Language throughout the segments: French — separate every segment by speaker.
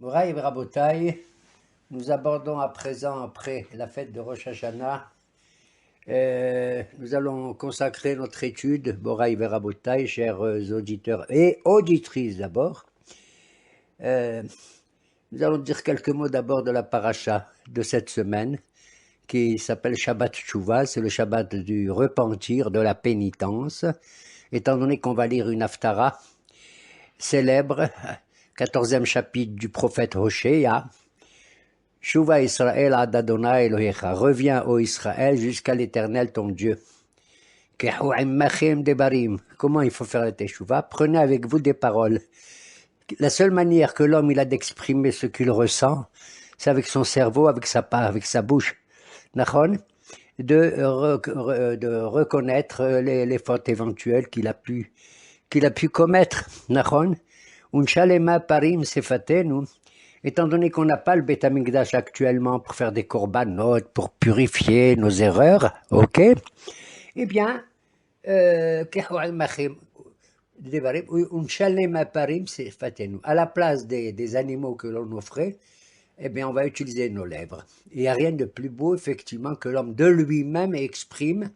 Speaker 1: Moraï et Rabotaï, nous abordons à présent, après la fête de Rosh Hashanah, nous allons consacrer notre étude, Moraï et Rabotaï, chers auditeurs et auditrices d'abord. Nous allons dire quelques mots d'abord de la paracha de cette semaine, qui s'appelle Shabbat Tshuva, c'est le Shabbat du repentir, de la pénitence, étant donné qu'on va lire une haftara célèbre, 14e chapitre du prophète Hoshéa, Shuva Israël ad Adonai Elohecha, reviens ô Israël jusqu'à l'Éternel ton Dieu. Comment il faut faire la teshuva? Prenez avec vous des paroles. La seule manière que l'homme il a d'exprimer ce qu'il ressent, c'est avec son cerveau, avec sa bouche. De reconnaître les fautes éventuelles qu'il a pu commettre. Unshalema parim sefatenu. Étant donné qu'on n'a pas le Beth Amikdash actuellement pour faire des korbanot, pour purifier nos erreurs, ok? Eh bien, à la place des animaux que l'on offrait, eh bien, on va utiliser nos lèvres. Il n'y a rien de plus beau, effectivement, que l'homme de lui-même exprime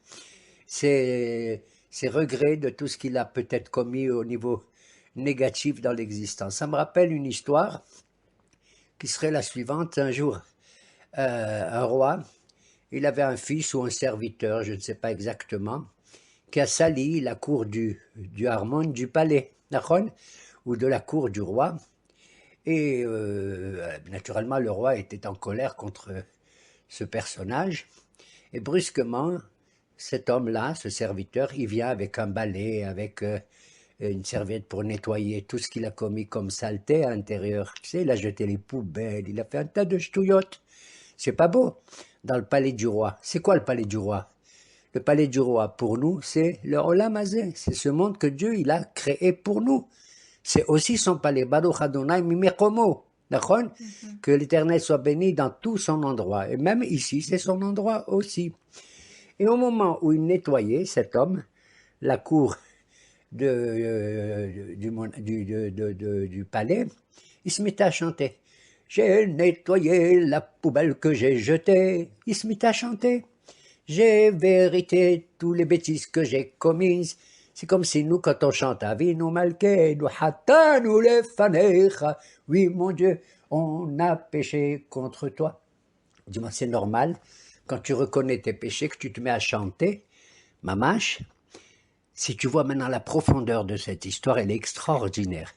Speaker 1: ses regrets de tout ce qu'il a peut-être commis au niveau négatif dans l'existence. Ça me rappelle une histoire qui serait la suivante. Un jour, un roi, il avait un fils ou un serviteur, je ne sais pas exactement, qui a sali la cour du harmon du palais, ou de la cour du roi. Et naturellement, le roi était en colère contre ce personnage. Et brusquement, cet homme-là, ce serviteur, il vient avec un balai, avec une serviette pour nettoyer tout ce qu'il a commis comme saleté à l'intérieur. Tu sais, il a jeté les poubelles, il a fait un tas de ch'touillottes. C'est pas beau. Dans le palais du roi. C'est quoi le palais du roi? Le palais du roi, pour nous, c'est le Olam Hazé. C'est ce monde que Dieu il a créé pour nous. C'est aussi son palais. Baruch Adonai Mimekomo. Que l'Éternel soit béni dans tout son endroit. Et même ici, c'est son endroit aussi. Et au moment où il nettoyait, cet homme, la cour du palais, il se mettait à chanter. J'ai nettoyé la poubelle que j'ai jetée. Il se mit à chanter. J'ai vérité tous les bêtises que j'ai commises. C'est comme si nous, quand on chante Avinu Malkeinu Hatanu Lefanecha, oui, mon Dieu, on a péché contre toi. Dis-moi, c'est normal, quand tu reconnais tes péchés, que tu te mets à chanter. Mamash, si tu vois maintenant la profondeur de cette histoire, elle est extraordinaire.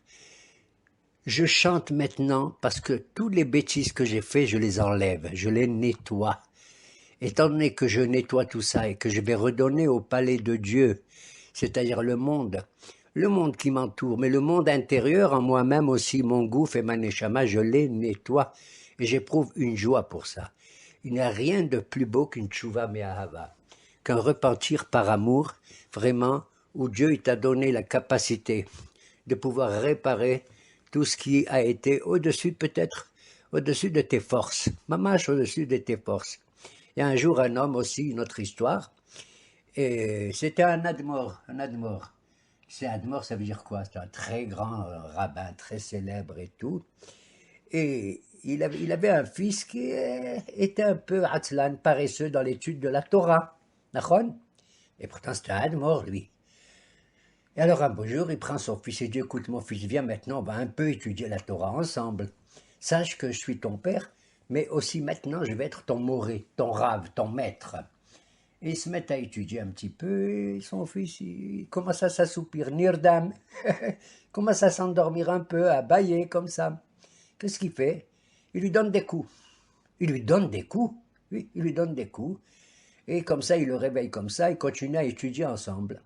Speaker 1: Je chante maintenant parce que tous les bêtises que j'ai fait, je les enlève, je les nettoie. Étant donné que je nettoie tout ça et que je vais redonner au palais de Dieu, c'est-à-dire le monde qui m'entoure, mais le monde intérieur en moi-même aussi, mon gouffre et ma neshama, je les nettoie et j'éprouve une joie pour ça. Il n'y a rien de plus beau qu'une tchouva me'ahava, qu'un repentir par amour, vraiment, où Dieu t'a donné la capacité de pouvoir réparer tout ce qui a été au-dessus peut-être, au-dessus de tes forces, mamache au-dessus de tes forces. Il y a un jour un homme aussi, une autre histoire, et c'était un admor. C'est admor, ça veut dire quoi? C'est un très grand rabbin, très célèbre et tout. Et il avait un fils qui était un peu atzlan, paresseux dans l'étude de la Torah. Nachon? Et pourtant c'était un admor, lui. Et alors un beau jour, il prend son fils et dit, écoute mon fils, viens maintenant, on va un peu étudier la Torah ensemble. Sache que je suis ton père, mais aussi maintenant je vais être ton moré, ton rave, ton maître. Et ils se mettent à étudier un petit peu, et son fils il commence à s'assoupir, Nirdam, commence à s'endormir un peu, à bâiller comme ça. Qu'est-ce qu'il fait? Il lui donne des coups. Il lui donne des coups. Oui, il lui donne des coups. Et comme ça, il le réveille comme ça, ils continuent à étudier ensemble.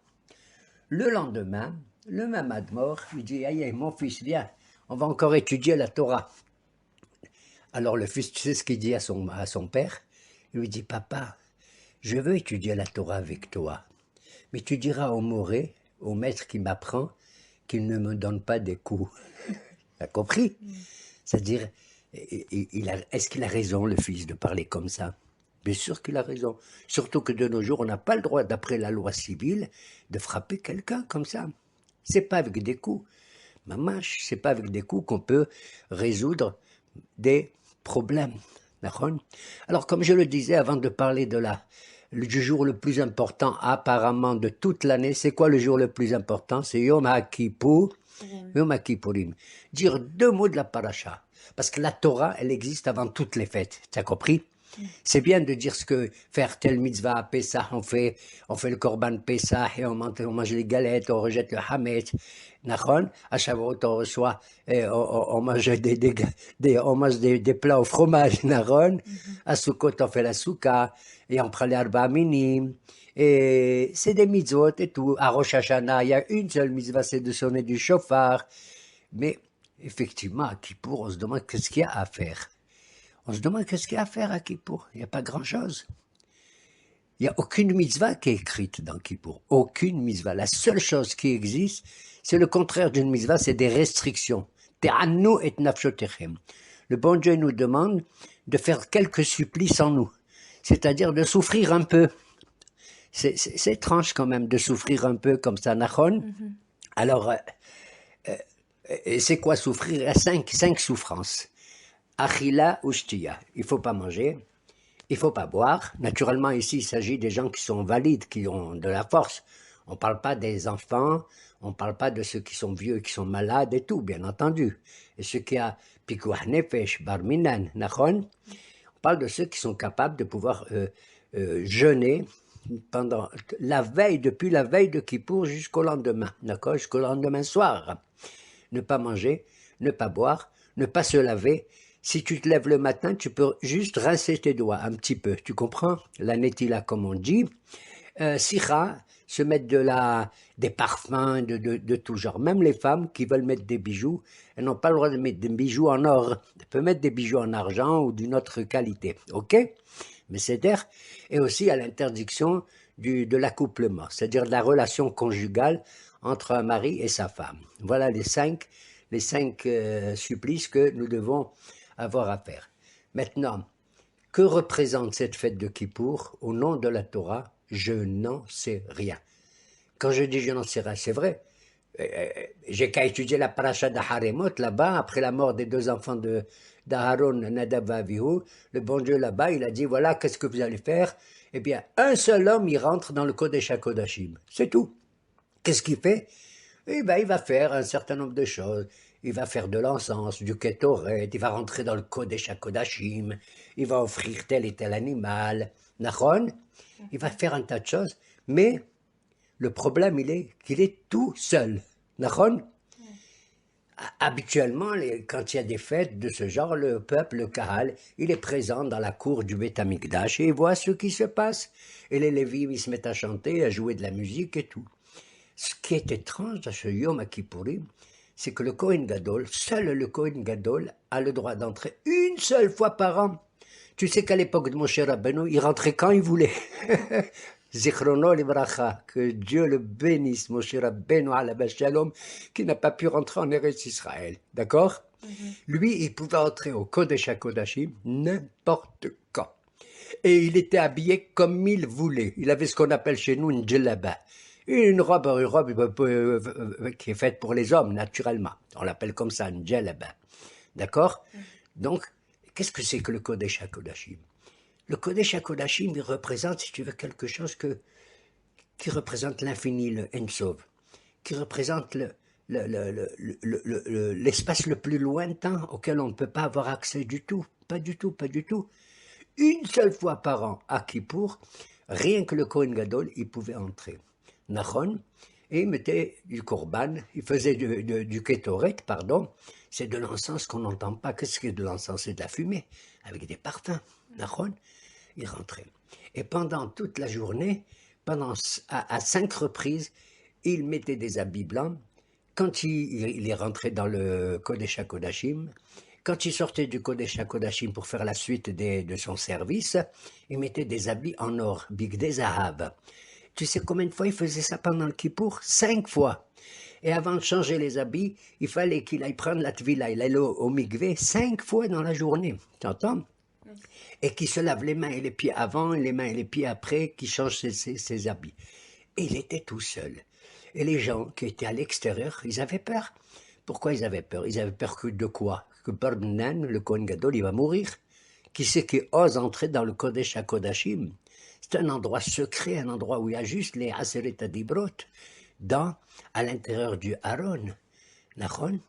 Speaker 1: Le lendemain, le même Admor, il dit, aïe, mon fils, viens, on va encore étudier la Torah. Alors le fils, tu sais ce qu'il dit à son père? Il lui dit, papa, je veux étudier la Torah avec toi, mais tu diras au moré, au maître qui m'apprend, qu'il ne me donne pas des coups. T'as compris? C'est-à-dire, est-ce qu'il a raison, le fils, de parler comme ça? Bien sûr qu'il a raison. Surtout que de nos jours, on n'a pas le droit, d'après la loi civile, de frapper quelqu'un comme ça. C'est pas avec des coups. Mamash, c'est pas avec des coups qu'on peut résoudre des problèmes. D'accord? Alors, comme je le disais avant de parler du jour le plus important apparemment de toute l'année, c'est quoi le jour le plus important? C'est Yom HaKippur, Yom HaKippurim. Dire 2 mots de la paracha. Parce que la Torah, elle existe avant toutes les fêtes. Tu as compris? C'est bien de dire ce que faire telle mitzvah à Pessah, on fait le korban Pessah et on mange les galettes, on rejette le hametz. Nachon, à Shavuot on reçoit, on mange des plats au fromage, Nachon. À Sukkot on fait la souka et on prend les arba minim. Et c'est des mitzvot et tout. À Rosh Hashanah, il y a une seule mitzvah, c'est de sonner du chauffard. Mais effectivement, à Kippour, on se demande qu'est-ce qu'il y a à faire. On se demande qu'est-ce qu'il y a à faire à Kippour. Il n'y a pas grand-chose. Il n'y a aucune mitzvah qui est écrite dans Kippour. Aucune mitzvah. La seule chose qui existe, c'est le contraire d'une mitzvah, c'est des restrictions. Te'annu et nafshotechem. Le bon Dieu nous demande de faire quelques supplices en nous. C'est-à-dire de souffrir un peu. C'est étrange quand même de souffrir un peu comme ça, Nachon. Alors, c'est quoi souffrir? Il y a cinq souffrances. Achila ou shtiya. Il ne faut pas manger. Il ne faut pas boire. Naturellement, ici, il s'agit des gens qui sont valides, qui ont de la force. On ne parle pas des enfants, on ne parle pas de ceux qui sont vieux, qui sont malades et tout, bien entendu. Et ceux qui ont pikuach nefesh, bar minan, nachon. On parle de ceux qui sont capables de pouvoir jeûner pendant depuis la veille de Kippour jusqu'au lendemain, d'accord, jusqu'au lendemain soir. Ne pas manger, ne pas boire, ne pas se laver. Si tu te lèves le matin, tu peux juste rincer tes doigts un petit peu, tu comprends? La netila, comme on dit. Sikha, se mettre des parfums de tout genre. Même les femmes qui veulent mettre des bijoux, elles n'ont pas le droit de mettre des bijoux en or. Elles peuvent mettre des bijoux en argent ou d'une autre qualité, ok? Mais c'est d'air. Et aussi à l'interdiction de l'accouplement, c'est-à-dire de la relation conjugale entre un mari et sa femme. Voilà les cinq supplices que nous devons avoir à faire. Maintenant, que représente cette fête de Kippour au nom de la Torah? Je n'en sais rien. Quand je dis je n'en sais rien, c'est vrai. J'ai qu'à étudier la paracha d'Aharemot là-bas, après la mort des 2 enfants d'Aharon, Nadab et Avihu. Le bon Dieu là-bas, il a dit voilà, qu'est-ce que vous allez faire? Eh bien, un seul homme, il rentre dans le Kodesh HaKodashim. C'est tout. Qu'est-ce qu'il fait? Eh bien, il va faire un certain nombre de choses. Il va faire de l'encens, du ketoret, il va rentrer dans le Kodesh HaKodashim, il va offrir tel et tel animal. Nachon? Il va faire un tas de choses, mais le problème, il est qu'il est tout seul. Nachon? Habituellement, quand il y a des fêtes de ce genre, le peuple, le Kahal, il est présent dans la cour du Beth Amikdash et il voit ce qui se passe. Et les Lévites, ils se mettent à chanter, à jouer de la musique et tout. Ce qui est étrange dans ce Yom Kippourim, c'est que le Kohen Gadol, seul le Kohen Gadol, a le droit d'entrer une seule fois par an. Tu sais qu'à l'époque de Moshe Rabbeinu, il rentrait quand il voulait. Zichrono livracha, que Dieu le bénisse, Moshe Rabbeinu alav shalom, qui n'a pas pu rentrer en Eretz Israël. D'accord? Lui, il pouvait entrer au Kodesh HaKodashim n'importe quand. Et il était habillé comme il voulait. Il avait ce qu'on appelle chez nous une djellaba. Une robe qui est faite pour les hommes, naturellement. On l'appelle comme ça, une djellaba. D'accord? Donc, qu'est-ce que c'est que le Kodesh HaKodashim? Le Kodesh HaKodashim, il représente, si tu veux, quelque chose qui représente l'infini, le Ensof, qui représente l'espace le plus lointain auquel on ne peut pas avoir accès du tout. Pas du tout, pas du tout. Une seule fois par an, à Kippour, rien que le Kohen Gadol, il pouvait entrer. Nachon, et il mettait du korban, il faisait du kétoret, pardon, c'est de l'encens qu'on n'entend pas. Qu'est-ce que c'est de l'encens? C'est de la fumée, avec des parfums. Nachon, il rentrait. Et pendant toute la journée, à 5 reprises, il mettait des habits blancs. Quand il est rentré dans le Kodesh HaKodashim, quand il sortait du Kodesh HaKodashim pour faire la suite de son service, il mettait des habits en or, Bigdei Zahav. Tu sais combien de fois il faisait ça pendant le Kippour? 5 fois. Et avant de changer les habits, il fallait qu'il aille prendre la tvila, il allait au mikvé 5 fois dans la journée. Tu entends? Et qu'il se lave les mains et les pieds avant, et les mains et les pieds après, qu'il change ses habits. Et il était tout seul. Et les gens qui étaient à l'extérieur, ils avaient peur. Pourquoi ils avaient peur? Ils avaient peur que de quoi? Que Barminan, le Kohen Gadol, il va mourir. Qui c'est qui ose entrer dans le Kodesh HaKodashim? C'est un endroit secret, un endroit où il y a juste les Aseret Adibrot, à l'intérieur du Aaron. Nachon?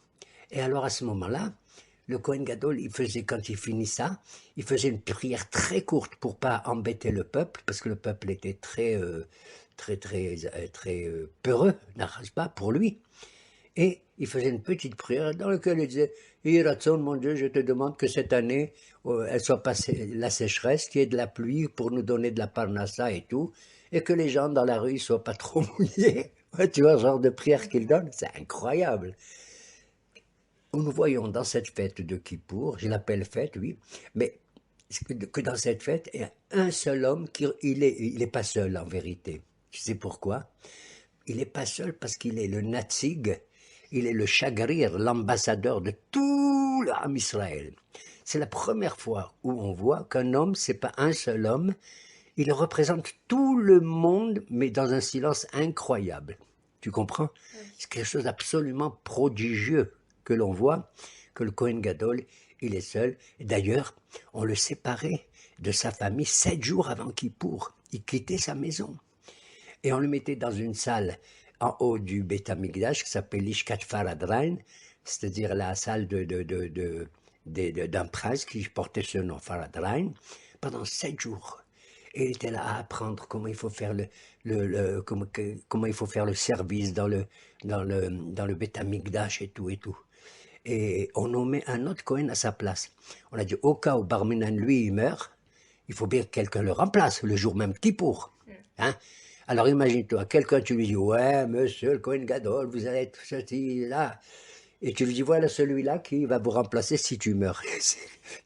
Speaker 1: Et alors à ce moment-là, le Kohen Gadol, il faisait, quand il finit ça, il faisait une prière très courte pour pas embêter le peuple, parce que le peuple était très peureux, n'est-ce pas, pour lui. Et il faisait une petite prière dans laquelle il disait « Hiratson, mon Dieu, je te demande que cette année, elle soit passée la sécheresse, qu'il y ait de la pluie pour nous donner de la parnassa et tout, et que les gens dans la rue ne soient pas trop mouillés. » Tu vois, le genre de prière qu'il donne, c'est incroyable. Nous voyons dans cette fête de Kippour, je l'appelle fête, oui, mais que dans cette fête, il y a un seul homme il est pas seul en vérité. Tu sais pourquoi? Il n'est pas seul parce qu'il est le Natsig, il est le Chagrir, l'ambassadeur de tout le Ham Israël. C'est la première fois où on voit qu'un homme, c'est pas un seul homme, il représente tout le monde, mais dans un silence incroyable. Tu comprends? C'est quelque chose d'absolument prodigieux que l'on voit, que le Kohen Gadol, il est seul. D'ailleurs, on le séparait de sa famille 7 jours avant Kippour. Il quittait sa maison. Et on le mettait dans une salle en haut du Beth Amikdash qui s'appelle l'Ishkat Faradrain, c'est-à-dire la salle d'un prince qui portait ce nom, Faradrain, pendant 7 jours. Et il était là à apprendre comment il faut faire comment il faut faire le service dans le Beth Amikdash et tout et tout. Et on nommait un autre Kohen à sa place. On a dit, au cas où Barminan, lui, il meurt, il faut bien que quelqu'un le remplace, le jour même Kippour. Hein? Alors imagine-toi, quelqu'un, tu lui dis, ouais, monsieur le Kohen Gadol, vous allez être ceci, là. Et tu lui dis, voilà celui-là qui va vous remplacer si tu meurs.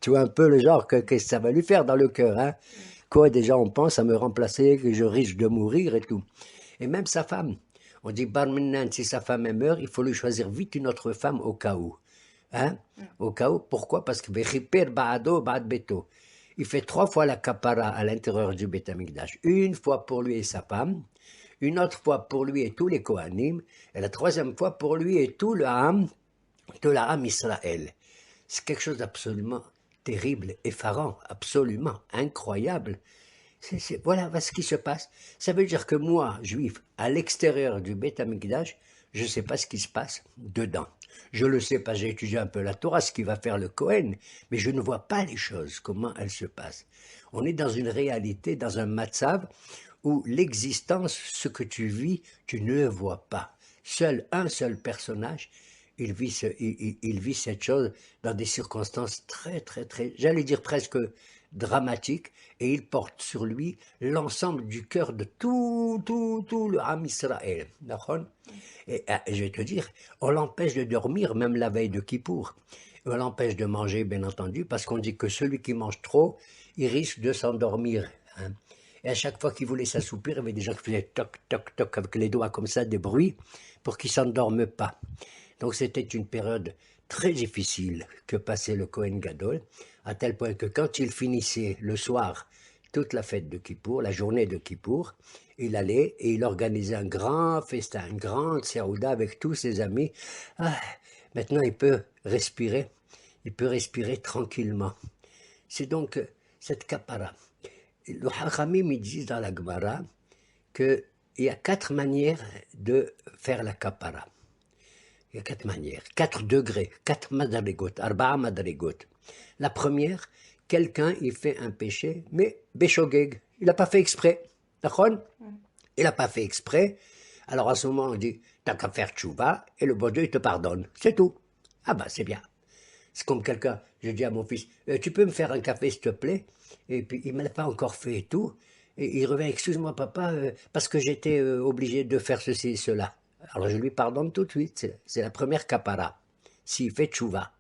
Speaker 1: Tu vois un peu le genre que ça va lui faire dans le cœur. Hein? Quoi, déjà, on pense à me remplacer, que je risque de mourir et tout. Et même sa femme. On dit, Barminan, si sa femme meurt, il faut lui choisir vite une autre femme au cas où. Hein? Au cas où, pourquoi? Parce que il fait 3 fois la kapara à l'intérieur du Beth Amikdash. Une fois pour lui et sa femme, une autre fois pour lui et tous les Kohanim, et la 3e fois pour lui et tout le Ham Israël. C'est quelque chose d'absolument terrible, effarant, absolument incroyable. Voilà ce qui se passe. Ça veut dire que moi, juif, à l'extérieur du Beth Amikdash, je ne sais pas ce qui se passe dedans. Je le sais pas, j'ai étudié un peu la Torah, ce qui va faire le Kohen, mais je ne vois pas les choses, comment elles se passent. On est dans une réalité, dans un matzav, où l'existence, ce que tu vis, tu ne le vois pas. Un seul personnage, il vit cette chose dans des circonstances très, j'allais dire presque dramatiques, et il porte sur lui l'ensemble du cœur de tout le Ham Israël. D'accord? Et je vais te dire, on l'empêche de dormir même la veille de Kippour. On l'empêche de manger, bien entendu, parce qu'on dit que celui qui mange trop, il risque de s'endormir. Hein. Et à chaque fois qu'il voulait s'assoupir, il y avait des gens qui faisaient toc, toc, toc, avec les doigts comme ça, des bruits, pour qu'ils ne s'endorment pas. Donc c'était une période très difficile que passait le Kohen Gadol, à tel point que quand il finissait le soir toute la fête de Kippour, la journée de Kippour, il allait et il organisait un grand festin, une grande serouda avec tous ses amis. Ah, maintenant il peut respirer tranquillement. C'est donc cette kapara. Le Hachamim, ils disent dans la Gemara qu'il y a 4 manières de faire la kapara. Il y a 4 manières, 4 degrés, 4 madarigot, arba'a madarigot. La première, quelqu'un, il fait un péché, mais béchogeg, il n'a pas fait exprès. D'accord? Il n'a pas fait exprès. Alors à ce moment, on dit, t'as qu'à faire tchouva, et le bon Dieu, il te pardonne. C'est tout. Ah ben, c'est bien. C'est comme quelqu'un, je dis à mon fils, tu peux me faire un café, s'il te plaît? Et puis, il ne me l'a pas encore fait et tout. Et il revient, excuse-moi, papa, parce que j'étais obligé de faire ceci et cela. Alors je lui pardonne tout de suite. C'est la première kapara. S'il fait tchouva,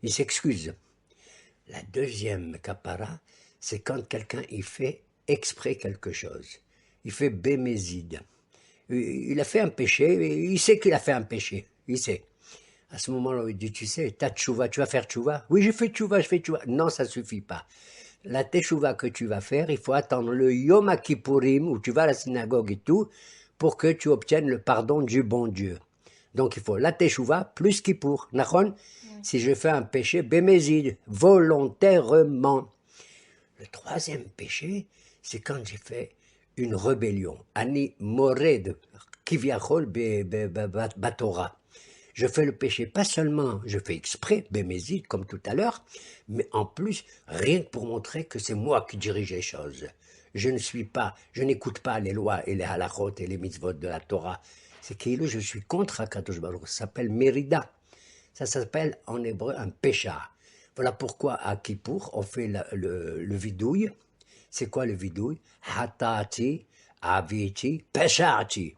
Speaker 1: il s'excuse. La deuxième kapara, c'est quand quelqu'un il fait exprès quelque chose. Il fait bémézide. Il a fait un péché, il sait qu'il a fait un péché. Il sait. À ce moment-là, il dit, tu sais, t'as tchouva, tu vas faire tchouva? Oui, je fais tchouva. Non, ça ne suffit pas. La tchouva que tu vas faire, il faut attendre le Yom Kippourim, où tu vas à la synagogue et tout, pour que tu obtiennes le pardon du bon Dieu. Donc il faut la teshuva plus kippour. Nachon? Si je fais un péché, bémézid, volontairement. Le troisième péché, c'est quand j'ai fait une rébellion. Ani mored, kiviachol batora. Je fais le péché, pas seulement je fais exprès, bémézid, comme tout à l'heure, mais en plus, rien que pour montrer que c'est moi qui dirige les choses. Je n'écoute pas les lois et les halachot et les mitzvot de la Torah. C'est que je suis contre Akadosh Baruch Hu. Ça s'appelle Mérida. Ça s'appelle en hébreu un pécha. Voilà pourquoi à Kippour, on fait le vidouille. C'est quoi le vidouille? Hatati, aviti, peshati.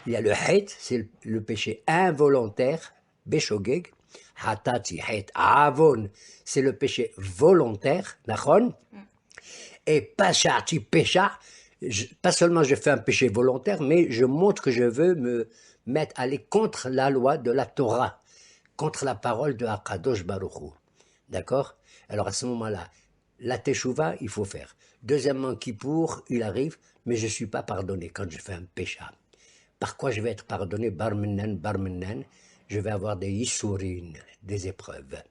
Speaker 1: Il y a le het, c'est le péché involontaire, beshogeg. Hatati, het, avon, c'est le péché volontaire, nachon. Et peshati, pécha, pas seulement je fais un péché volontaire, mais je montre que je veux me mettre, aller contre la loi de la Torah, contre la parole de Akadosh Baruch Hu. D'accord? Alors à ce moment-là, la teshuva, il faut faire. Deuxièmement, Kippour, il arrive, mais je ne suis pas pardonné quand je fais un pécha. Par quoi je vais être pardonné? Barmenen, je vais avoir des yissourines, des épreuves.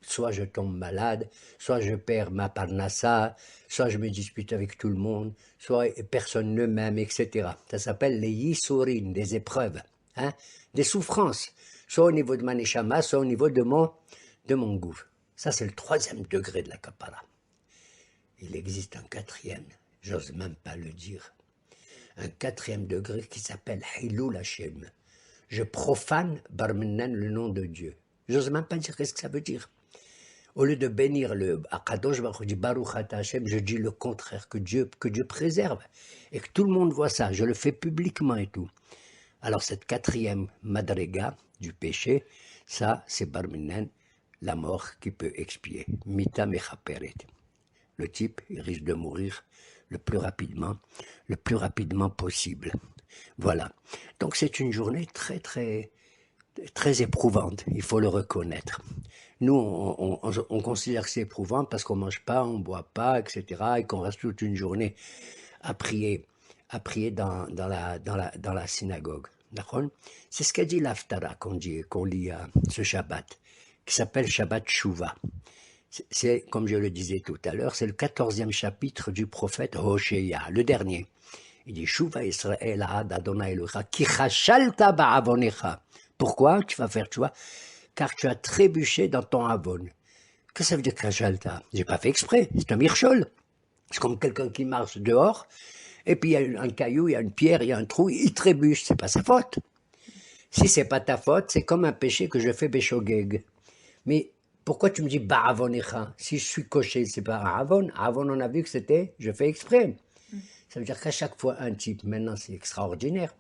Speaker 1: Soit je tombe malade, soit je perds ma parnassa, soit je me dispute avec tout le monde, soit personne ne m'aime, etc. Ça s'appelle les yissourines, des épreuves, hein? Des souffrances, soit au niveau de ma neshama, soit au niveau de mon goût. Ça, c'est le troisième degré de la Kappara. Il existe un quatrième, j'ose même pas le dire, un quatrième degré qui s'appelle Hilul Hashem. Je profane Barmenen, le nom de Dieu. J'ose même pas dire qu'est-ce que ça veut dire. Au lieu de bénir le Akadosh Baruch Ata Hashem, je dis le contraire, que Dieu préserve et que tout le monde voit ça. Je le fais publiquement et tout. Alors cette quatrième madrega du péché, ça c'est Barminen, la mort qui peut expier. Mita mechaperet. Le type, il risque de mourir le plus rapidement possible. Voilà. Donc c'est une journée très éprouvante, il faut le reconnaître. Nous, on considère que c'est éprouvant parce qu'on ne mange pas, on ne boit pas, etc. et qu'on reste toute une journée à prier dans la synagogue. C'est ce qu'a dit l'Haftara qu'on lit ce Shabbat, qui s'appelle Shabbat Shuvah. C'est, comme je le disais tout à l'heure, c'est le 14e chapitre du prophète Hoshéa, le dernier. Il dit Shuvah Israël ad Adonai Elohecha ki chashalta ba'avonecha. Pourquoi tu vas faire, tu vois? Car tu as trébuché dans ton avon. Qu'est-ce que ça veut dire chashalta? J'ai pas fait exprès, c'est un mirchol. C'est comme quelqu'un qui marche dehors, et puis il y a un caillou, il y a une pierre, il y a un trou, il trébuche, c'est pas sa faute. Si c'est pas ta faute, c'est comme un péché que je fais béchogeg. Mais pourquoi tu me dis ba'avonecha? Si je suis coché, c'est pas avon. Avon, on a vu que c'était, je fais exprès. Ça veut dire qu'à chaque fois, un type, maintenant c'est extraordinaire,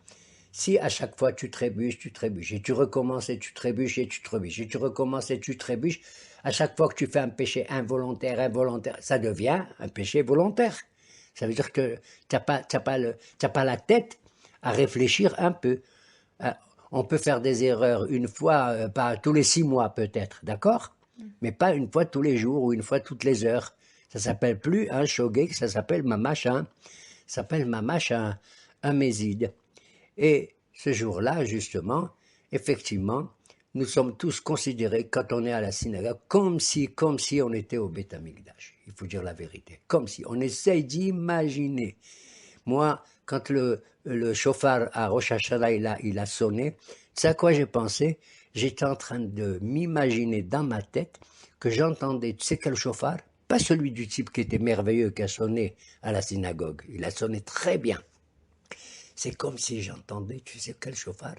Speaker 1: si à chaque fois tu trébuches, et tu recommences et tu trébuches et tu trébuches, et tu recommences et tu trébuches, à chaque fois que tu fais un péché involontaire, ça devient un péché volontaire. Ça veut dire que tu n'as pas la tête à réfléchir un peu. On peut faire des erreurs une fois, pas tous les 6 mois peut-être, d'accord? Mais pas une fois tous les jours ou une fois toutes les heures. Ça s'appelle plus un shogeg, ça s'appelle mamash un méside. Et ce jour-là, justement, effectivement, nous sommes tous considérés, quand on est à la synagogue, comme si on était au Beth Amikdash. Il faut dire la vérité. Comme si. On essaye d'imaginer. Moi, quand le chauffard à Rosh Hashanah, il a sonné, tu sais à quoi j'ai pensé? J'étais en train de m'imaginer dans ma tête que j'entendais, tu sais quel chauffard? Pas celui du type qui était merveilleux, qui a sonné à la synagogue. Il a sonné très bien. C'est comme si j'entendais, tu sais quel chauffard?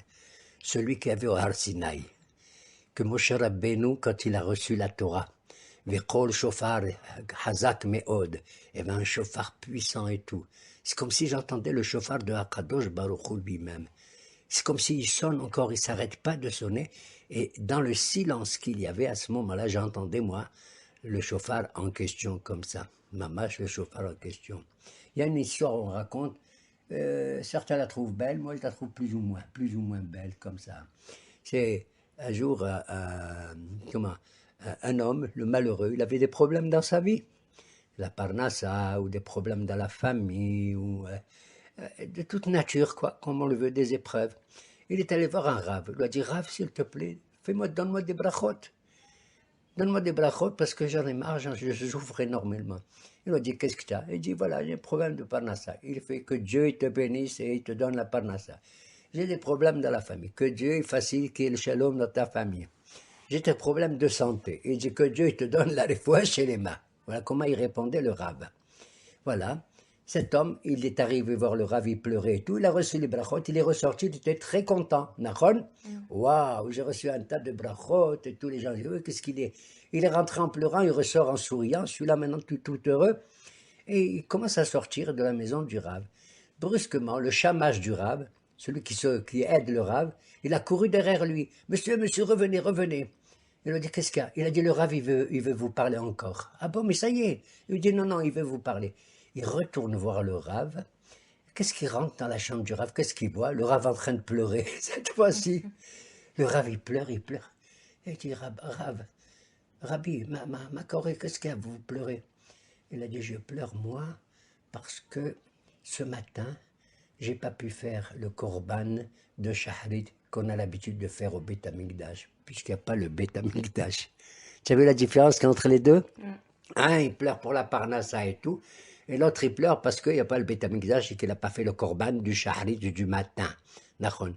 Speaker 1: Celui qui avait au Har Sinaï. Que Moshe Rabbeinu, quand il a reçu la Torah, Vechol chauffard hazak meod, il y avait un chauffard puissant et tout. C'est comme si j'entendais le chauffard de Akadosh Baruch Hu lui-même. C'est comme s'il sonne encore, il ne s'arrête pas de sonner. Et dans le silence qu'il y avait à ce moment-là, j'entendais, moi, le chauffard en question comme ça. Mamash, le chauffard en question. Il y a une histoire, on raconte, certains la trouvent belle, moi je la trouve plus ou moins belle, comme ça. C'est un jour, un homme, le malheureux, il avait des problèmes dans sa vie. La parnassa, ou des problèmes dans la famille, ou de toute nature, quoi, comme on le veut, des épreuves. Il est allé voir un Rav. Il lui a dit, Rav, s'il te plaît, donne-moi des brachot. Donne-moi des brachot parce que j'en ai marre, je souffre énormément. Il lui a dit, qu'est-ce que tu as? Il dit, voilà, j'ai un problème de parnassa. Il fait que Dieu il te bénisse et il te donne la parnassa. J'ai des problèmes dans la famille. Que Dieu il facilite qu'il y ait le shalom dans ta famille. J'ai des problèmes de santé. Il dit que Dieu il te donne la réfoua chez les mains. Voilà comment il répondait le Rav. Voilà. Cet homme, il est arrivé voir le Rav, il pleurait et tout. Il a reçu les brachot, il est ressorti, il était très content. Nachon? Waouh, j'ai reçu un tas de brachot et tous les gens disent, oui, qu'est-ce qu'il est? Il est rentré en pleurant, il ressort en souriant. Celui-là maintenant tout heureux. Et il commence à sortir de la maison du Rav. Brusquement, le chamash du Rav, celui qui aide le Rav, il a couru derrière lui. Monsieur, revenez, revenez. Il a dit, qu'est-ce qu'il y a? Il a dit, le Rav, il veut vous parler encore. Ah bon, mais ça y est. Il lui dit, non, il veut vous parler. Il retourne voir le Rav. Qu'est-ce qu'il rentre dans la chambre du Rav? Qu'est-ce qu'il voit? Le Rav en train de pleurer, cette fois-ci. Le Rav, il pleure. Et il dit, Rabbi, ma Corée, qu'est-ce qu'il y a? Vous pleurez? Il a dit, je pleure moi parce que ce matin, j'ai pas pu faire le korban de Shahrit qu'on a l'habitude de faire au Beth Amikdash, puisqu'il n'y a pas le Beth Amikdash. Tu as vu la différence entre les deux? Un, il pleure pour la parnassa et tout, et l'autre, il pleure parce qu'il n'y a pas le Beth Amikdash et qu'il n'a pas fait le korban du Shahrit du matin. Nachon.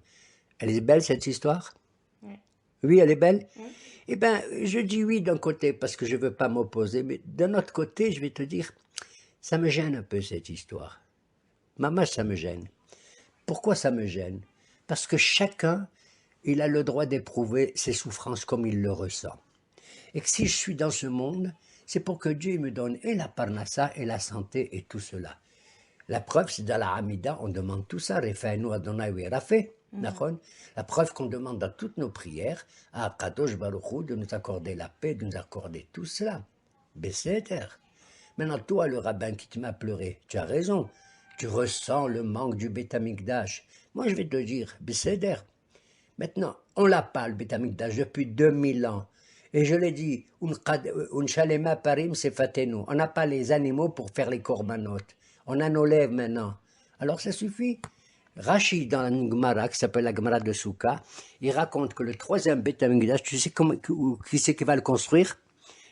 Speaker 1: Elle est belle, cette histoire? Oui, elle est belle? Eh bien, je dis oui d'un côté parce que je ne veux pas m'opposer, mais d'un autre côté, je vais te dire, ça me gêne un peu cette histoire. Maman, ça me gêne. Pourquoi ça me gêne? Parce que chacun, il a le droit d'éprouver ses souffrances comme il le ressent. Et que si je suis dans ce monde, c'est pour que Dieu me donne et la parnassa et la santé et tout cela. La preuve, c'est dans la Hamida, on demande tout ça, Refaenu Adonai Rafé. La preuve qu'on demande dans toutes nos prières à Kadosh Baruch Hu de nous accorder la paix, de nous accorder tout cela. Besséter. Maintenant, toi, le rabbin qui te m'a pleuré, tu as raison. Tu ressens le manque du Beth Amikdash. Moi, je vais te dire, Besséder. Maintenant, on l'a pas, le Beth Amikdash, depuis 2000 ans. Et je l'ai dit, un shalema parim sefatenu. On n'a pas les animaux pour faire les corbanotes. On a nos lèvres maintenant. Alors ça suffit. Rachid, dans la Gemara, qui s'appelle la Gemara de Souka, il raconte que le troisième Beth Amikdash, tu sais qui c'est qui va le construire?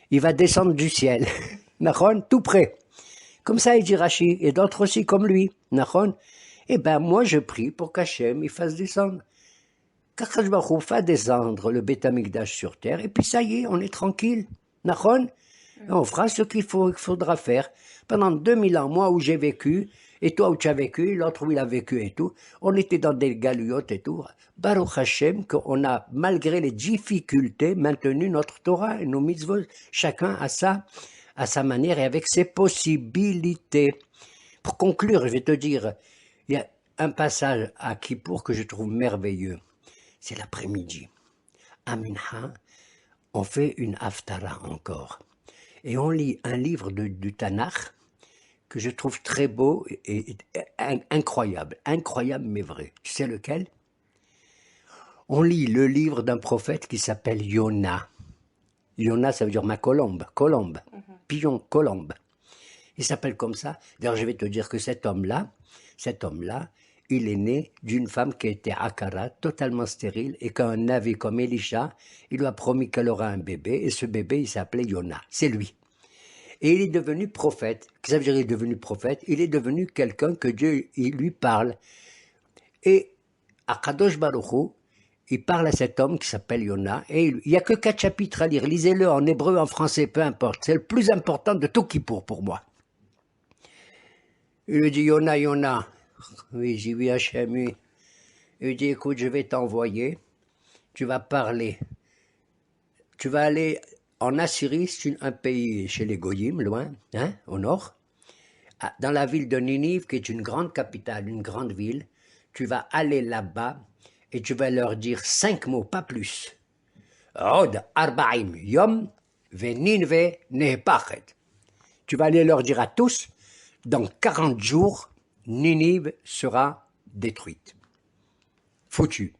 Speaker 1: Il va descendre du ciel. Nachon, tout près. Comme ça, il dit Rachid, et d'autres aussi comme lui. Nachon. Eh bien, moi, je prie pour qu'Hachem il fasse descendre. Qu'Akadosh Baruch Hu fasse descendre le Beth Amikdash sur terre, et puis ça y est, on est tranquille. Nachon. On fera ce qu'il faudra faire. Pendant 2000 ans, moi où j'ai vécu, et toi où tu as vécu, l'autre où il a vécu et tout, on était dans des galiotes et tout. Baruch Hashem, qu'on a, malgré les difficultés, maintenu notre Torah et nos mitzvot, chacun à sa manière et avec ses possibilités. Pour conclure, je vais te dire, il y a un passage à Kippour que je trouve merveilleux. C'est l'après-midi. À Minha, on fait une haftara encore. Et on lit un livre du Tanakh que je trouve très beau et incroyable mais vrai. Tu sais lequel? On lit le livre d'un prophète qui s'appelle Yona. Yona, ça veut dire ma colombe, pigeon, colombe. Il s'appelle comme ça. D'ailleurs, je vais te dire que cet homme-là, il est né d'une femme qui était akara, totalement stérile, et qu'un navi comme Elisha, il lui a promis qu'elle aura un bébé, et ce bébé, il s'appelait Yona. C'est lui. Et il est devenu prophète. Qu'est-ce que ça veut dire il est devenu prophète? Il est devenu quelqu'un que Dieu il lui parle. Et à Kadosh Baruch Hu, il parle à cet homme qui s'appelle Yona, et il n'y a que 4 chapitres à lire. Lisez-le en hébreu, en français, peu importe. C'est le plus important de tout Kippour pour moi. Il lui dit, Yona. Oui, j'y vais Hachem, oui. Il lui dit, écoute, je vais t'envoyer. Tu vas parler. Tu vas aller en Assyrie, c'est un pays chez les Goyim, loin, hein, au nord. Dans la ville de Ninive, qui est une grande capitale, une grande ville, tu vas aller là-bas et tu vas leur dire 5 mots, pas plus. Od arba'im yom veninve nehepachet. Tu vas aller leur dire à tous, dans 40 jours, Ninive sera détruite. Foutu.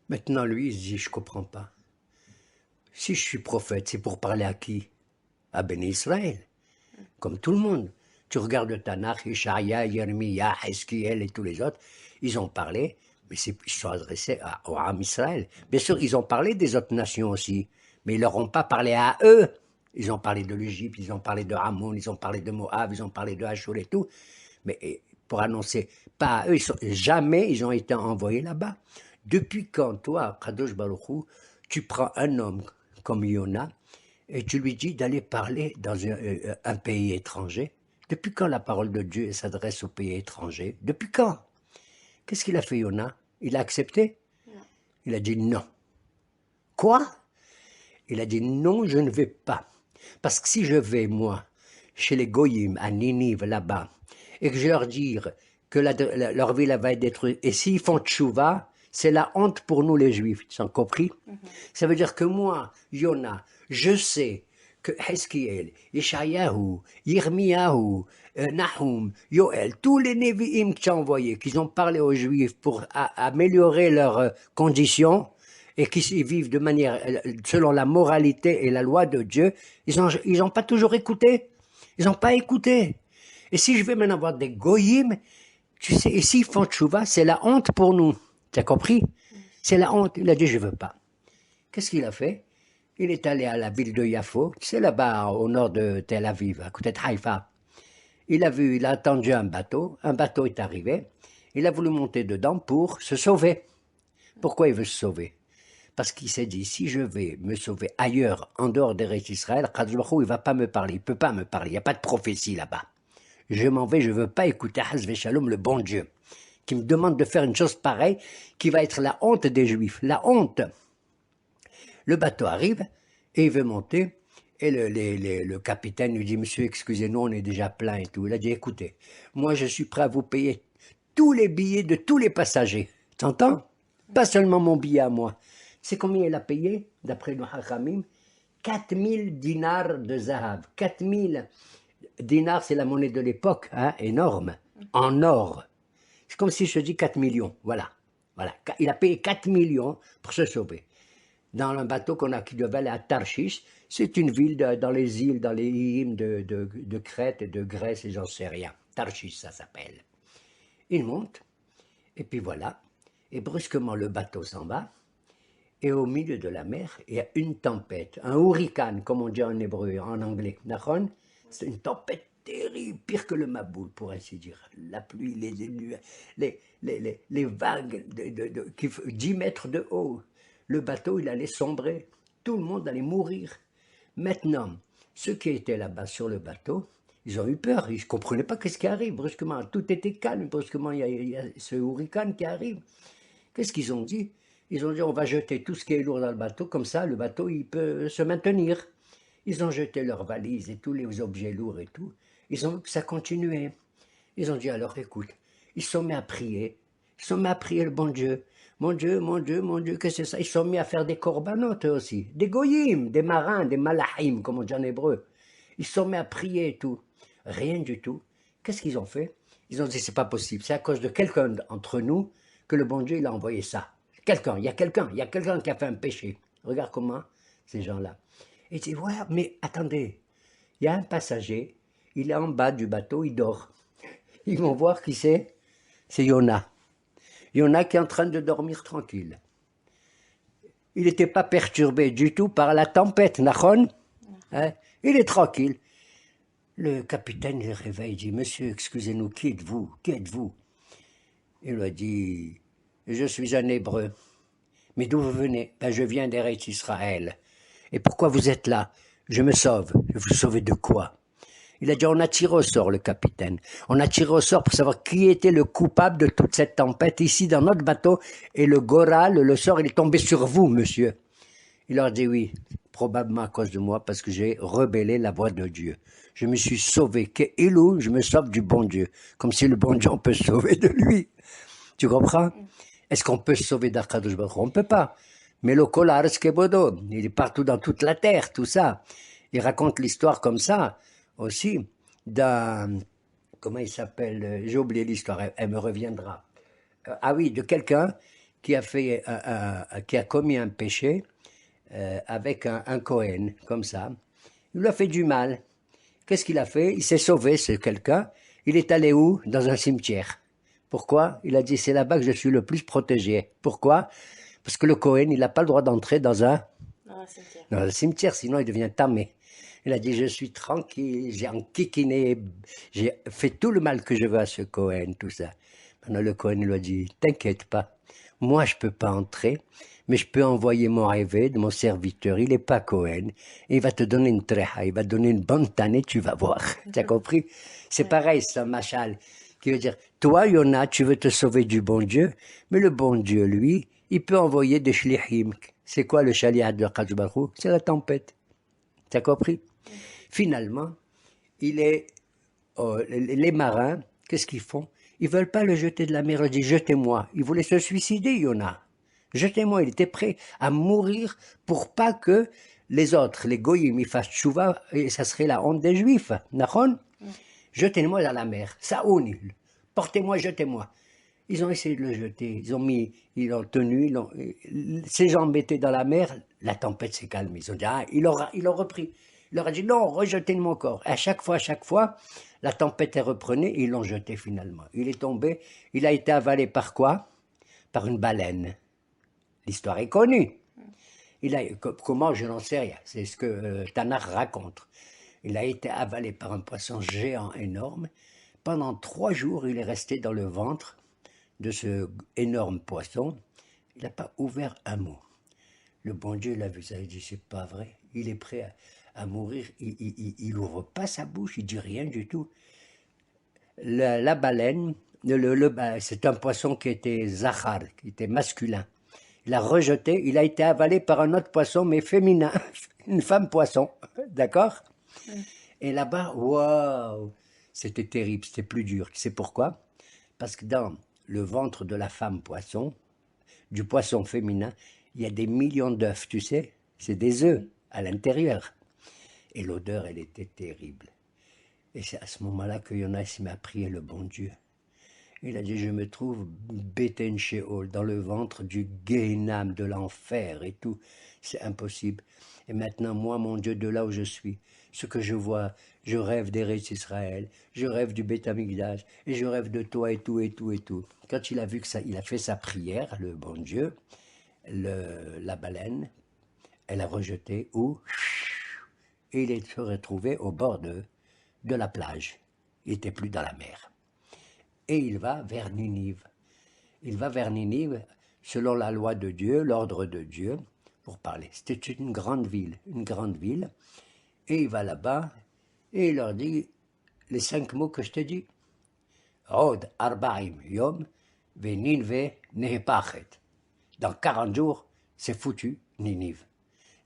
Speaker 1: Maintenant, lui, il se dit, je comprends pas. Si je suis prophète, c'est pour parler à qui? À Béné Israël. Comme tout le monde. Tu regardes le Tanakh, Ishaïa, Yermiya, Eskiel et tous les autres, ils ont parlé Mais ils se sont adressés au Ham Israël. Bien sûr, ils ont parlé des autres nations aussi, mais ils leur ont pas parlé à eux. Ils ont parlé de l'Égypte, ils ont parlé de Ammon, ils ont parlé de Moab, ils ont parlé de Hachor et tout. Mais pour annoncer, pas à eux, jamais ils ont été envoyés là-bas. Depuis quand, toi, Kadosh Baruch Hu, tu prends un homme comme Yona et tu lui dis d'aller parler dans un pays étranger? Depuis quand la parole de Dieu s'adresse aux pays étrangers? Depuis quand? Qu'est-ce qu'il a fait, Yona? Il a accepté?
Speaker 2: Non.
Speaker 1: Il a dit non. Quoi? Il a dit non, je ne vais pas. Parce que si je vais, moi, chez les Goyim, à Ninive, là-bas, et que je leur dis que leur ville va être détruite, et s'ils font tchouva, c'est la honte pour nous les Juifs, tu as compris? Ça veut dire que moi, Yona, je sais que Heskiel, Yeshayahu, Yirmiyahu, Nahum, Yoel, tous les Nevi'im que tu as envoyés, qu'ils ont parlé aux Juifs pour améliorer leurs conditions, et qui vivent de manière, selon la moralité et la loi de Dieu, ils ont pas toujours écouté. Ils n'ont pas écouté. Et si je vais maintenant voir des goyim, tu sais, et s'ils font tchouva, c'est la honte pour nous. Tu as compris? C'est la honte. Il a dit, je veux pas. Qu'est-ce qu'il a fait? Il est allé à la ville de Yafo, tu sais, là-bas, au nord de Tel Aviv, à côté de Haïfa. Il a attendu un bateau est arrivé, il a voulu monter dedans pour se sauver. Pourquoi il veut se sauver? Parce qu'il s'est dit, si je vais me sauver ailleurs, en dehors d'Eretz Israël, Kadosh Baruch Hu, il va pas me parler, il peut pas me parler, il n'y a pas de prophétie là-bas. Je m'en vais, je veux pas écouter Hasve Shalom, le bon Dieu, qui me demande de faire une chose pareille, qui va être la honte des Juifs, la honte. Le bateau arrive, et il veut monter, et le capitaine lui dit, monsieur, excusez-nous, on est déjà plein et tout. Il a dit, écoutez, moi je suis prêt à vous payer tous les billets de tous les passagers. T'entends? Pas seulement mon billet à moi. C'est combien il a payé, d'après le Hachamim? 4000 dinars de Zahav. 4000 dinars, c'est la monnaie de l'époque, hein, énorme, en or. C'est comme si je te dis 4 millions, voilà. Voilà. Il a payé 4 millions pour se sauver. Dans un bateau qui devait aller à Tarshish, c'est une ville dans les îles, dans les îles de Crète et de Grèce, et j'en sais rien. Tarshish, ça s'appelle. Il monte, et puis voilà. Et brusquement, le bateau s'en va. Et au milieu de la mer, il y a une tempête, un hurricane, comme on dit en hébreu, en anglais. C'est une tempête terrible, pire que le Maboul, pour ainsi dire. La pluie, les vagues qui 10 mètres de haut. Le bateau, il allait sombrer. Tout le monde allait mourir. Maintenant, ceux qui étaient là-bas sur le bateau, ils ont eu peur. Ils ne comprenaient pas ce qui arrive. Brusquement, tout était calme. Brusquement, il y a ce hurricane qui arrive. Qu'est-ce qu'ils ont dit? Ils ont dit, on va jeter tout ce qui est lourd dans le bateau, comme ça, le bateau, il peut se maintenir. Ils ont jeté leurs valises et tous les objets lourds et tout. Ils ont vu que ça continuait. Ils ont dit, alors, écoute, ils se sont mis à prier. Ils se sont mis à prier le bon Dieu. Mon Dieu, mon Dieu, mon Dieu, qu'est-ce que c'est ça? Ils se sont mis à faire des corbanotes aussi. Des goyim, des marins, des malachim, comme on dit en hébreu. Ils se sont mis à prier et tout. Rien du tout. Qu'est-ce qu'ils ont fait? Ils ont dit, c'est pas possible. C'est à cause de quelqu'un d'entre nous que le bon Dieu, il a envoyé ça. Il y a quelqu'un qui a fait un péché. Regarde comment, ces gens-là. Et il dit, ouais, mais attendez, il y a un passager, il est en bas du bateau, il dort. Ils vont voir qui c'est. C'est Yona. Yona qui est en train de dormir tranquille. Il n'était pas perturbé du tout par la tempête, Nachon. Hein? Il est tranquille. Le capitaine le réveille, il dit, monsieur, excusez-nous, qui êtes-vous? Qui êtes-vous? Il lui a dit, je suis un Hébreu. Mais d'où vous venez? Ben, je viens d'Eretz Israël. Et pourquoi vous êtes là? Je me sauve. Je vous sauve de quoi? Il a dit, on a tiré au sort le capitaine. On a tiré au sort pour savoir qui était le coupable de toute cette tempête ici dans notre bateau. Et le Goral, le sort, il est tombé sur vous, monsieur. Il leur dit oui, probablement à cause de moi, parce que j'ai rebellé la voix de Dieu. Je me suis sauvé. Qu'Ilou, je me sauve du bon Dieu. Comme si le bon Dieu, on peut se sauver de lui. Tu comprends? Est-ce qu'on peut se sauver d'Akadosh Baruch Hu? On ne peut pas. Mais le Kolar Skebodo, il est partout dans toute la terre, tout ça. Il raconte l'histoire comme ça, aussi, d'un... Comment il s'appelle? J'ai oublié l'histoire, elle me reviendra. Ah oui, de quelqu'un qui a commis un péché avec un Cohen, comme ça. Il lui a fait du mal. Qu'est-ce qu'il a fait? Il s'est sauvé, ce quelqu'un. Il est allé où? Dans un cimetière. Pourquoi? Il a dit, c'est là-bas que je suis le plus protégé. Pourquoi? Parce que le Cohen, il n'a pas le droit d'entrer dans dans le cimetière, sinon il devient tamé. Il a dit, je suis tranquille, j'ai enquiquiné, j'ai fait tout le mal que je veux à ce Cohen, tout ça. Maintenant, le Cohen lui a dit, t'inquiète pas, moi je peux pas entrer, mais je peux envoyer mon rêve de mon serviteur, il est pas Cohen, et il va te donner une tréha, il va te donner une bonne tannée, tu vas voir. Tu as compris? C'est pareil, c'est un machal, qui veut dire, toi, Yona, tu veux te sauver du bon Dieu, mais le bon Dieu, lui, il peut envoyer des shlichim. C'est quoi le shaliat de Kadosh Baruch Hu? C'est la tempête. Tu as compris? Finalement, les marins, qu'est-ce qu'ils font? Ils veulent pas le jeter de la mer. Ils disent, jetez-moi. Il voulait se suicider, Yona. Jetez-moi. Il était prêt à mourir pour pas que les autres, les goyim, ils fassent tchouva, et ça serait la honte des juifs. Nahon? Jetez-moi dans la mer. Saoun, portez-moi, jetez-moi. Ils ont essayé de le jeter, ils l'ont tenu, ses jambes étaient dans la mer, la tempête s'est calmée. Ils ont dit, ah, ils l'ont repris. Il leur a dit, non, rejetez de mon corps. Et à chaque fois, la tempête est reprenée et ils l'ont jeté finalement. Il est tombé, il a été avalé par quoi? Par une baleine. L'histoire est connue. Comment, je n'en sais rien. C'est ce que Tanakh raconte. Il a été avalé par un poisson géant énorme. Pendant 3 jours, il est resté dans le ventre de ce énorme poisson. Il n'a pas ouvert un mot. Le bon Dieu l'a vu ça, il dit, c'est pas vrai. Il est prêt à mourir. Il n'ouvre pas sa bouche, il dit rien du tout. La baleine, c'est un poisson qui était zahar, qui était masculin. Il a rejeté, il a été avalé par un autre poisson, mais féminin, une femme poisson, d'accord? Et là-bas, waouh, c'était terrible, c'était plus dur. Tu sais pourquoi? Parce que dans le ventre de la femme poisson, du poisson féminin, il y a des millions d'œufs, tu sais, c'est des œufs à l'intérieur. Et l'odeur, elle était terrible. Et c'est à ce moment-là que Jonas m'a prié le bon Dieu. Il a dit, je me trouve Beten Sheol, dans le ventre du Gehinam, de l'enfer et tout. C'est impossible. Et maintenant, moi, mon Dieu, de là où je suis, ce que je vois, je rêve d'Eretz Israël, je rêve du Beth Amikdash, et je rêve de toi et tout, et tout, et tout. Quand il a vu que ça, il a fait sa prière, le bon Dieu, la baleine, elle a rejeté, et il est se retrouvé au bord de la plage. Il n'était plus dans la mer. Et il va vers Ninive. Il va vers Ninive, selon la loi de Dieu, l'ordre de Dieu, pour parler. C'était une grande ville, et il va là-bas, et il leur dit les 5 mots que je te dis. Od arba'im yom, veninve nehepachet. Dans 40 jours, c'est foutu, Ninive.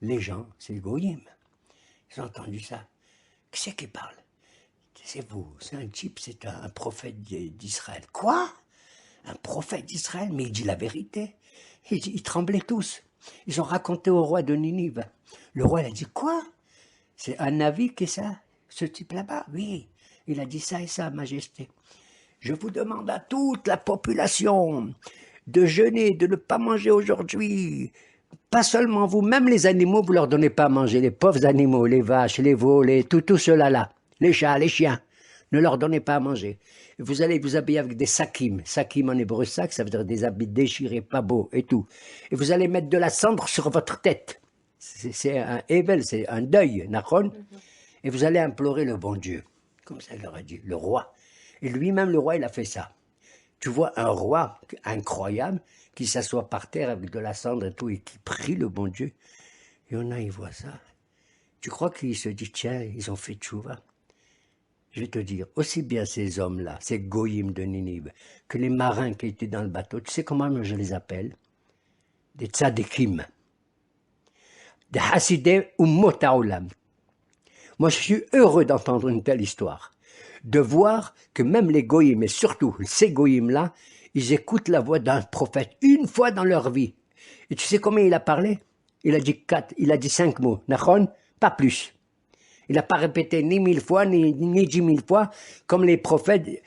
Speaker 1: Les gens, c'est le goyim. Ils ont entendu ça. Qui c'est qui parle? C'est vous, c'est un type, c'est un prophète d'Israël. Quoi? Un prophète d'Israël? Mais il dit la vérité. Ils tremblaient tous. Ils ont raconté au roi de Ninive. Le roi, il a dit, quoi? C'est un navi qui est ça? Ce type là-bas? Oui. Il a dit ça et ça, majesté. Je vous demande à toute la population de jeûner, de ne pas manger aujourd'hui. Pas seulement vous, même les animaux, vous leur donnez pas à manger. Les pauvres animaux, les vaches, les veaux, tout cela là. Les chats, les chiens, ne leur donnez pas à manger. Vous allez vous habiller avec des sakim. Sakim en hébreu, sac, ça veut dire des habits déchirés, pas beaux et tout. Et vous allez mettre de la cendre sur votre tête. C'est un ével, c'est un deuil, nachon. Et vous allez implorer le bon Dieu. Comme ça, il leur a dit, le roi. Et lui-même, le roi, il a fait ça. Tu vois un roi incroyable qui s'assoit par terre avec de la cendre et tout et qui prie le bon Dieu. Et on a, il voit ça. Tu crois qu'il se dit, tiens, ils ont fait tchouva. Je vais te dire, aussi bien ces hommes-là, ces goyim de Ninive, que les marins qui étaient dans le bateau, tu sais comment je les appelle? Des tzadikim, des hassidé ou motaolam. Moi, je suis heureux d'entendre une telle histoire, de voir que même les goyim, et surtout ces goyim-là, ils écoutent la voix d'un prophète une fois dans leur vie. Et tu sais combien il a parlé? Il a dit 5 mots, nachon, pas plus. Il n'a pas répété ni 1000 fois, ni 10 000 fois, comme les prophètes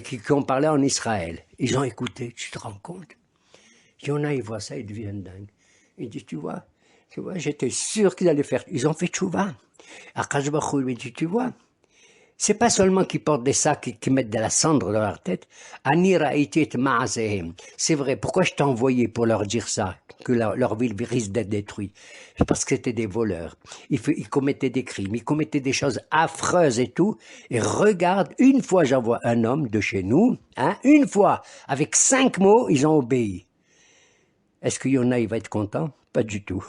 Speaker 1: qui ont parlé en Israël. Ils ont écouté, tu te rends compte? Yona, il voit ça, il devient dingue. Il dit, tu vois, j'étais sûr qu'ils allaient faire. Ils ont fait tchouva. Akash Baruch Hu lui dit, tu vois, C'est pas seulement qu'ils portent des sacs et qu'ils mettent de la cendre dans leur tête. Ani ra'aytit ma'asehim. C'est vrai. Pourquoi je t'ai envoyé pour leur dire ça, que leur ville risque d'être détruite? C'est parce que c'était des voleurs. Ils commettaient des crimes, ils commettaient des choses affreuses et tout. Et regarde, une fois j'envoie un homme de chez nous, hein, une fois, avec 5 mots, ils ont obéi. Est-ce qu'il y en a, il va être content? Pas du tout.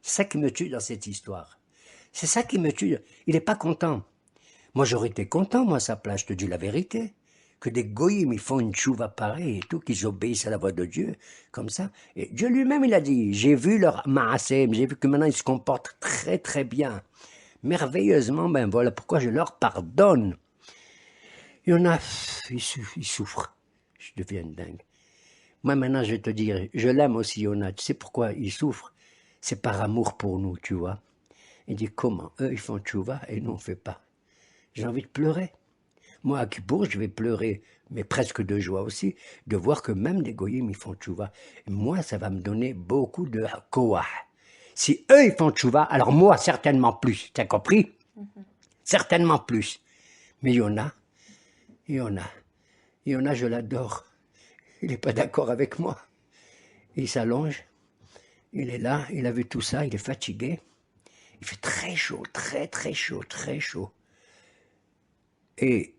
Speaker 1: C'est ça qui me tue dans cette histoire. C'est ça qui me tue. Il n'est pas content. Moi, j'aurais été content, moi, à sa place, je te dis la vérité. Que des goyim, ils font une chouva pareille et tout, qu'ils obéissent à la voix de Dieu, comme ça. Et Dieu lui-même, il a dit, j'ai vu leur maasem, j'ai vu que maintenant ils se comportent très très bien. Merveilleusement, ben voilà pourquoi je leur pardonne. Il y en a, ils souffrent. Je deviens dingue. Moi, maintenant, je vais te dire, je l'aime aussi, Yona. Tu sais pourquoi il souffre? C'est par amour pour nous, tu vois. Il dit, comment? Eux, ils font tchouva et nous, on ne fait pas. J'ai envie de pleurer. Moi, à Kippour, je vais pleurer, mais presque de joie aussi, de voir que même les goyim, ils font tchouva. Et moi, ça va me donner beaucoup de koah. Si eux, ils font tchouva, alors moi, certainement plus. T'as compris? Certainement plus. Mais Yona, je l'adore. Il n'est pas d'accord avec moi. Il s'allonge, il est là, il a vu tout ça, il est fatigué. Il fait très chaud, très très chaud, très chaud. Et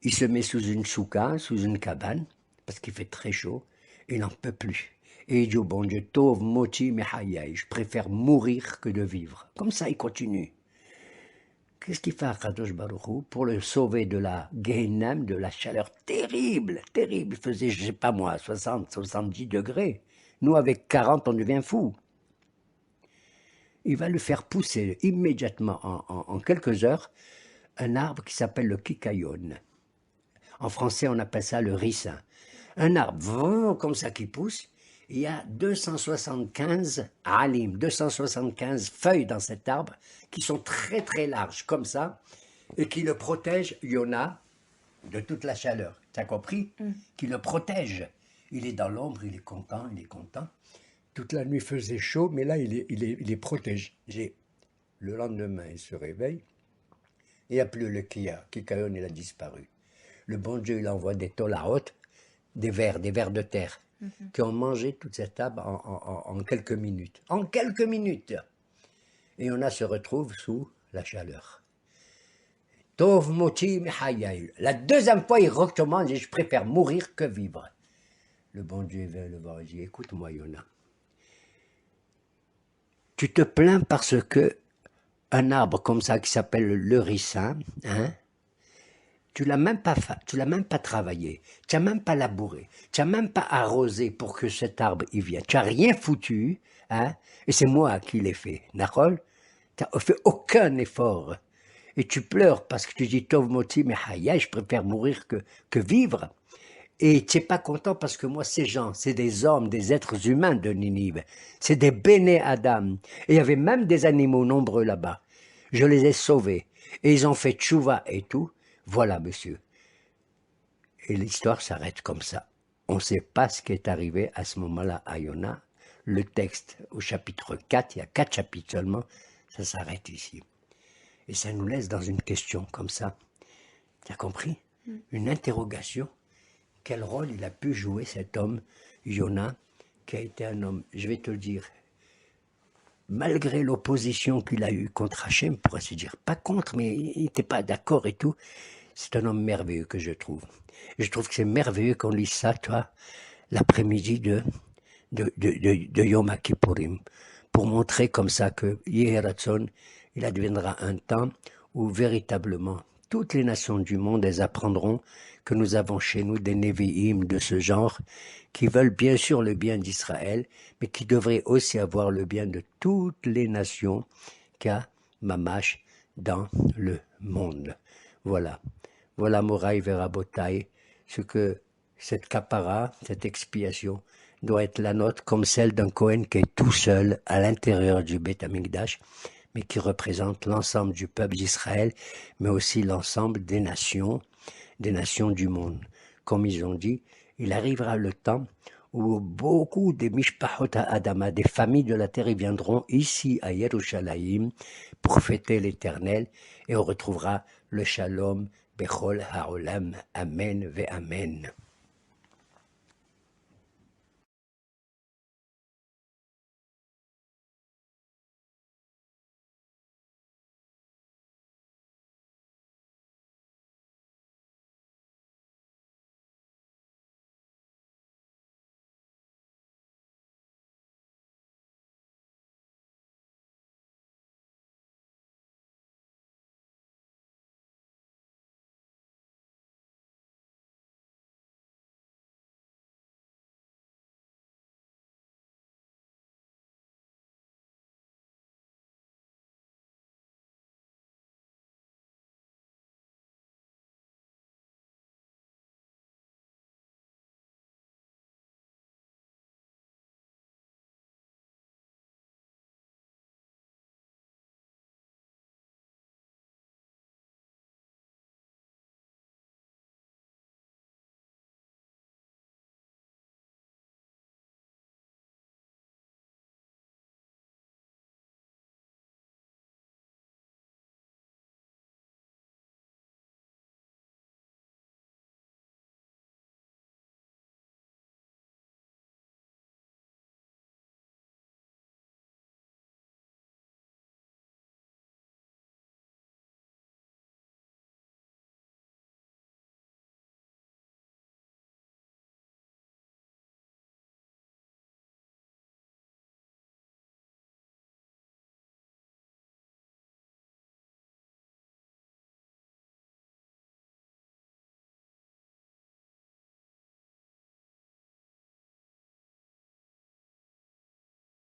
Speaker 1: il se met sous une souka, sous une cabane, parce qu'il fait très chaud, et il n'en peut plus. Et il dit au bon Dieu, Tov moti mehayai, je préfère mourir que de vivre. Comme ça, il continue. Qu'est-ce qu'il fait à Kadosh Baruch Hu pour le sauver de la Gehennem, de la chaleur terrible, terrible. Il faisait, je ne sais pas moi, 60, 70 degrés. Nous, avec 40, on devient fou. Il va lui faire pousser immédiatement, en quelques heures, un arbre qui s'appelle le kikayon. En français, on appelle ça le ricin. Un arbre comme ça qui pousse. Il y a 275 alim, 275 feuilles dans cet arbre qui sont très très larges, comme ça, et qui le protègent, Yona, de toute la chaleur. Tu as compris? Qui le protège. Il est dans l'ombre, il est content, il est content. Toute la nuit faisait chaud, mais là, il est protégé. Le lendemain, il se réveille. Il n'y a plus le Kikayon, il a disparu. Le bon Dieu, il envoie des tolaot, des vers de terre, qui ont mangé toute cette arbre en quelques minutes. En quelques minutes. Et on se retrouve sous la chaleur. Tov moti mehayai. La deuxième fois, il recommande, je préfère mourir que vivre. Le bon Dieu vient le voir et dit, écoute-moi, Yona. Tu te plains parce que un arbre comme ça qui s'appelle le ricin, hein, tu l'as même pas travaillé, tu n'as même pas labouré, tu n'as même pas arrosé pour que cet arbre y vienne. Tu n'as rien foutu, hein, et c'est moi qui l'ai fait, d'accord? Tu n'as fait aucun effort. Et tu pleures parce que tu dis Tov moti mais hayai, je préfère mourir que vivre. Et tu n'es pas content parce que moi, ces gens, c'est des hommes, des êtres humains de Ninive. C'est des béné Adam. Et il y avait même des animaux nombreux là-bas. Je les ai sauvés. Et ils ont fait tchouva et tout. Voilà, monsieur. Et l'histoire s'arrête comme ça. On ne sait pas ce qui est arrivé à ce moment-là à Yona. Le texte, au chapitre 4, il y a 4 chapitres seulement, ça s'arrête ici. Et ça nous laisse dans une question comme ça. Tu as compris? Une interrogation. Quel rôle il a pu jouer cet homme, Yona, qui a été un homme, je vais te le dire, malgré l'opposition qu'il a eue contre Hachem, pour ainsi dire, pas contre, mais il n'était pas d'accord et tout, c'est un homme merveilleux que je trouve. Et je trouve que c'est merveilleux qu'on lise ça, toi, l'après-midi de Yom Kippourim, pour montrer comme ça que Yehi Ratzon, il adviendra un temps où véritablement toutes les nations du monde, elles apprendront que nous avons chez nous des Nevi'im de ce genre qui veulent bien sûr le bien d'Israël, mais qui devraient aussi avoir le bien de toutes les nations qu'a Mamash dans le monde. Voilà. Voilà Moraï Verabotai, ce que cette kapara, cette expiation, doit être la nôtre comme celle d'un Kohen qui est tout seul à l'intérieur du Beth Amikdash, mais qui représente l'ensemble du peuple d'Israël, mais aussi l'ensemble des nations du monde. Comme ils ont dit, il arrivera le temps où beaucoup des Mishpachot Adama, des familles de la terre, ils viendront ici à Yerushalayim pour fêter l'Éternel et on retrouvera le Shalom Bechol Haolam. Amen ve Amen.